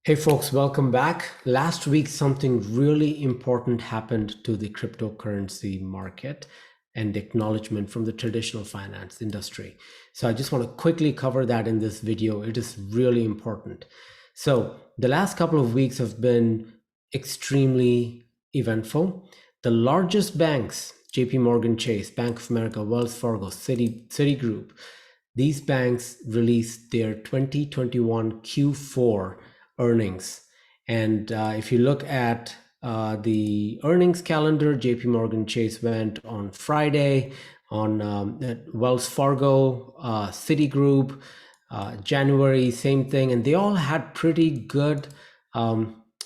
Hey folks, welcome back. Last week, something really important happened to the cryptocurrency market and acknowledgement from the traditional finance industry. So I just want to quickly cover that in this video. It is really important. So the last couple of weeks have been extremely eventful. The largest banks, JP Morgan Chase, Bank of America, Wells Fargo, Citigroup, these banks released their 2021 Q4 earnings. And if you look at the earnings calendar, JP Morgan Chase went on Friday, on Wells Fargo, Citigroup, January, same thing. And they all had pretty good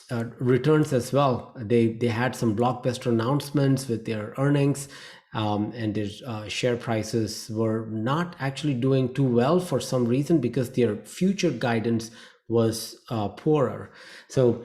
returns as well. They had some blockbuster announcements with their earnings, and their share prices were not actually doing too well for some reason because their future guidance was poorer. So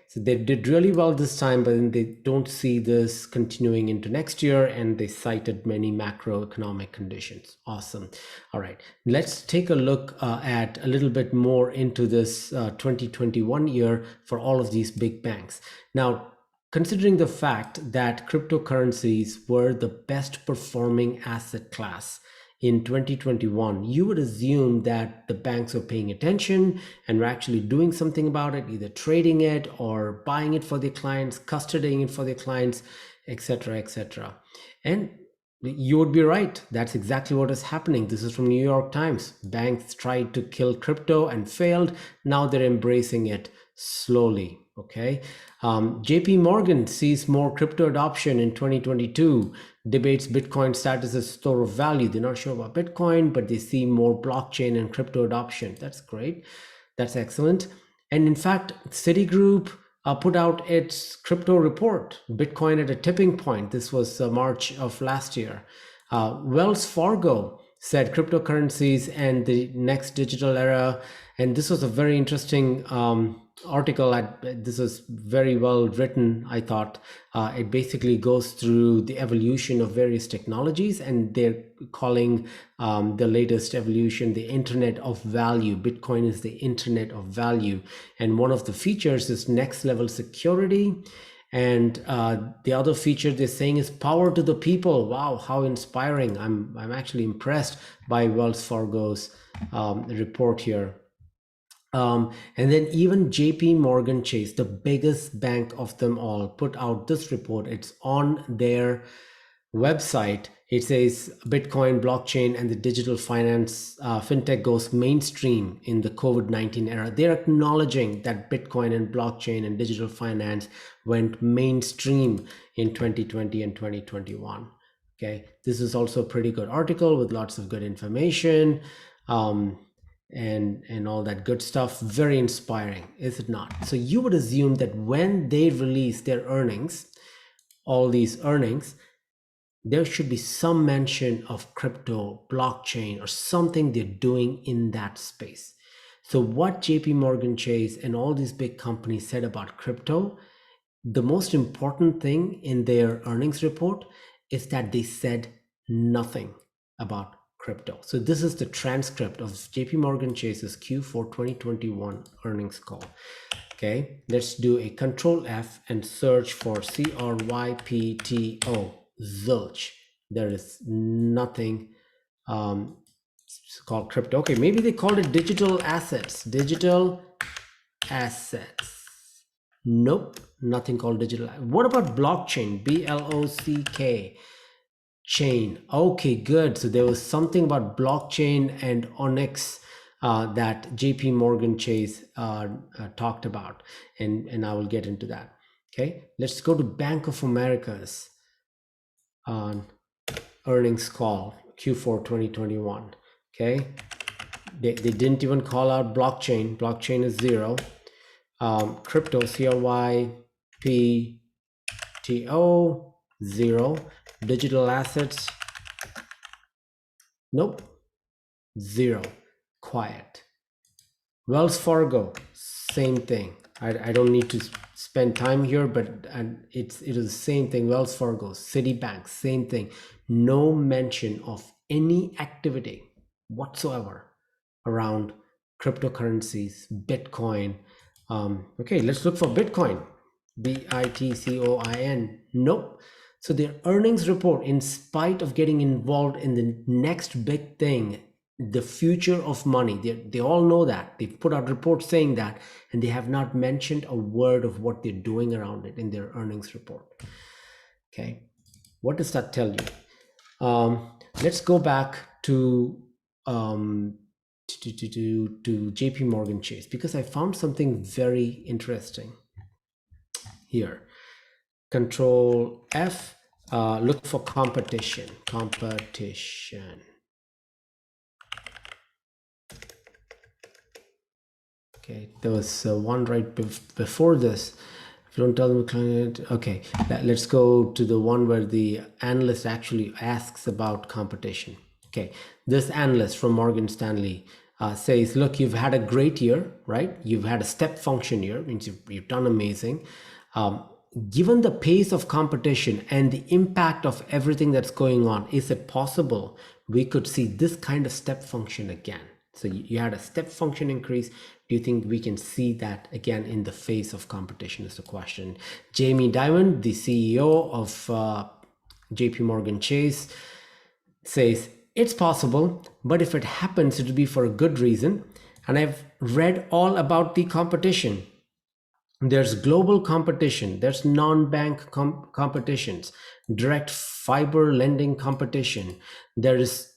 so they did really well this time, but then they don't see this continuing into next year, and they cited many macroeconomic conditions. Awesome. All right, let's take a look at a little bit more into this 2021 year for all of these big banks. Now, considering the fact that cryptocurrencies were the best performing asset class in 2021, you would assume that the banks are paying attention and were actually doing something about it, either trading it or buying it for their clients, custodying it for their clients, etc., etc. And you would be right. That's exactly what is happening. This is from New York Times. Banks tried to kill crypto and failed. Now they're embracing it slowly. Okay. JP Morgan sees more crypto adoption in 2022, debates Bitcoin status as store of value. They're not sure about Bitcoin, but they see more blockchain and crypto adoption. That's great. That's excellent. And in fact, Citigroup put out its crypto report, Bitcoin at a tipping point. This was March of last year. Wells Fargo said cryptocurrencies and the next digital era. And this was a very interesting article. This was very well written, I thought. It basically goes through the evolution of various technologies, and they're calling the latest evolution the Internet of Value. Bitcoin is the Internet of Value. And one of the features is next level security. And the other feature they're saying is power to the people. Wow, how inspiring. I'm actually impressed by Wells Fargo's report here. And then even JP Morgan Chase, the biggest bank of them all, put out this report. It's on their website. It says Bitcoin, blockchain, and the digital finance fintech goes mainstream in the COVID-19 era. They're acknowledging that Bitcoin and blockchain and digital finance went mainstream in 2020 and 2021. Okay, this is also a pretty good article with lots of good information. And all that good stuff. Very inspiring, is it not? So you would assume that when they release their earnings, all these earnings, there should be some mention of crypto, blockchain, or something they're doing in that space. So what JP Morgan Chase and all these big companies said about crypto, the most important thing in their earnings report is that they said nothing about crypto. So this is the transcript of JP Morgan Chase's Q4 2021 earnings call. Okay, let's do a control F and search for CRYPTO, zilch. There is nothing called crypto. Okay, maybe they called it digital assets. Digital assets. Nope, nothing called digital. What about blockchain? BLOCK. Chain. Okay, good. So there was something about blockchain and Onyx that JP Morgan Chase talked about, and I will get into that. Okay, let's go to Bank of America's earnings call, Q4 2021. Okay, they didn't even call out blockchain. Blockchain is zero. Crypto, CRYPTO, zero. Digital assets, nope, zero. Quiet. Wells Fargo, same thing. I don't need to spend time here, but it is the same thing. Wells Fargo, Citibank, same thing. No mention of any activity whatsoever around cryptocurrencies, Bitcoin. Okay, let's look for Bitcoin. Bitcoin. Nope. So their earnings report, in spite of getting involved in the next big thing, the future of money, they all know that. They've put out reports saying that, and they have not mentioned a word of what they're doing around it in their earnings report. Okay. What does that tell you? Let's go back to um, JP Morgan Chase, because I found something very interesting here. Control F, look for competition. Competition. Okay, there was one right before this. If you don't tell them client, okay, let's go to the one where the analyst actually asks about competition. Okay, this analyst from Morgan Stanley says, look, you've had a great year, right? You've had a step function year, means you've done amazing. Given the pace of competition and the impact of everything that's going on, is it possible we could see this kind of step function again? So you had a step function increase. Do you think we can see that again in the face of competition is the question. Jamie Dimon, the CEO of JP Morgan Chase, says, it's possible, but if it happens, it'll be for a good reason. And I've read all about the competition. There's global competition, there's non-bank competitions, direct fiber lending competition, there is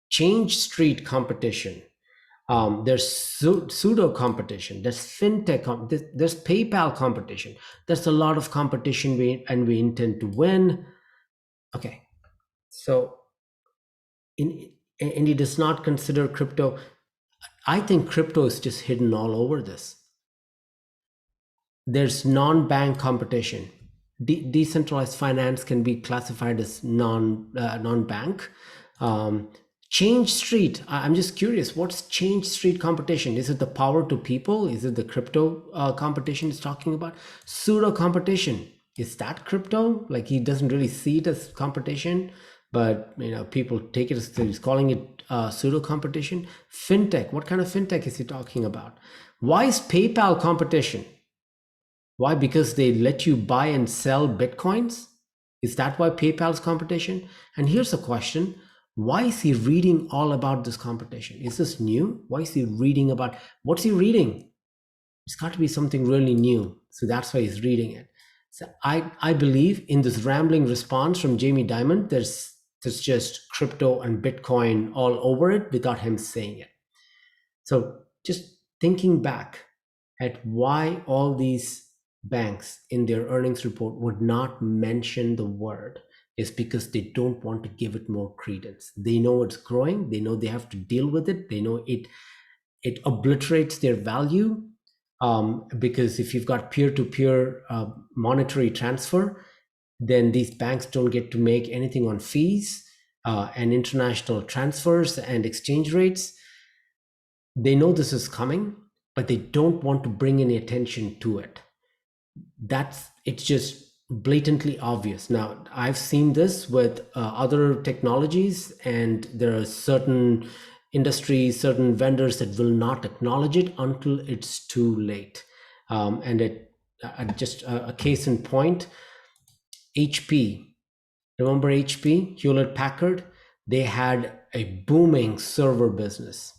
Change Street competition, there's pseudo competition, there's fintech, there's PayPal competition. There's a lot of competition, and we intend to win. Okay, so and he does not consider crypto. I think crypto is just hidden all over this. There's non-bank competition. Decentralized finance can be classified as non-bank. Change Street, I'm just curious, what's Change Street competition? Is it the power to people? Is it the crypto competition he's talking about? Pseudo competition, is that crypto? Like, he doesn't really see it as competition, but people take it as, he's calling it pseudo competition. Fintech, what kind of fintech is he talking about? Why is PayPal competition? Why? Because they let you buy and sell Bitcoins? Is that why PayPal's competition? And here's a question. Why is he reading all about this competition? Is this new? Why is he reading about, what's he reading? It's got to be something really new. So that's why he's reading it. So I believe in this rambling response from Jamie Dimon, there's just crypto and Bitcoin all over it without him saying it. So just thinking back at why all these banks in their earnings report would not mention the word is because they don't want to give it more credence. They know it's growing. They know they have to deal with it. They know it obliterates their value, because if you've got peer-to-peer monetary transfer, then these banks don't get to make anything on fees and international transfers and exchange rates. They know this is coming, but they don't want to bring any attention to it. It's just blatantly obvious. Now, I've seen this with other technologies, and there are certain industries, certain vendors that will not acknowledge it until it's too late. And just a case in point, HP. Remember HP, Hewlett Packard? They had a booming server business.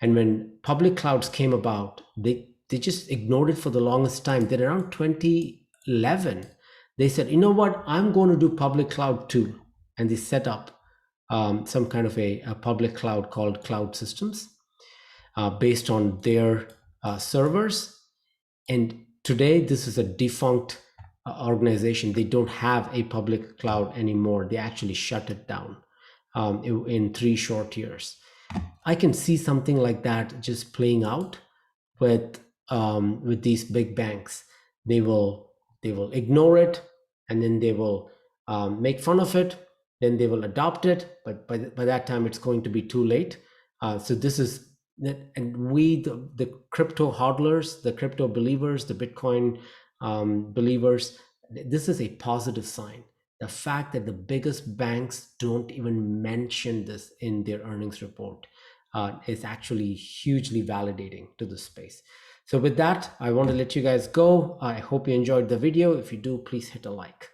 And when public clouds came about, they just ignored it for the longest time. Then around 2011, they said, you know what, I'm going to do public cloud too. And they set up some kind of a public cloud called Cloud Systems based on their servers. And today, this is a defunct organization. They don't have a public cloud anymore. They actually shut it down in 3 short years. I can see something like that just playing out with these big banks. They will ignore it, and then they will make fun of it. Then they will adopt it, but by that time it's going to be too late. So this is and we the crypto hodlers, the crypto believers, the Bitcoin believers. This is a positive sign. The fact that the biggest banks don't even mention this in their earnings report is actually hugely validating to the space. So with that, I want to let you guys go. I hope you enjoyed the video. If you do, please hit a like.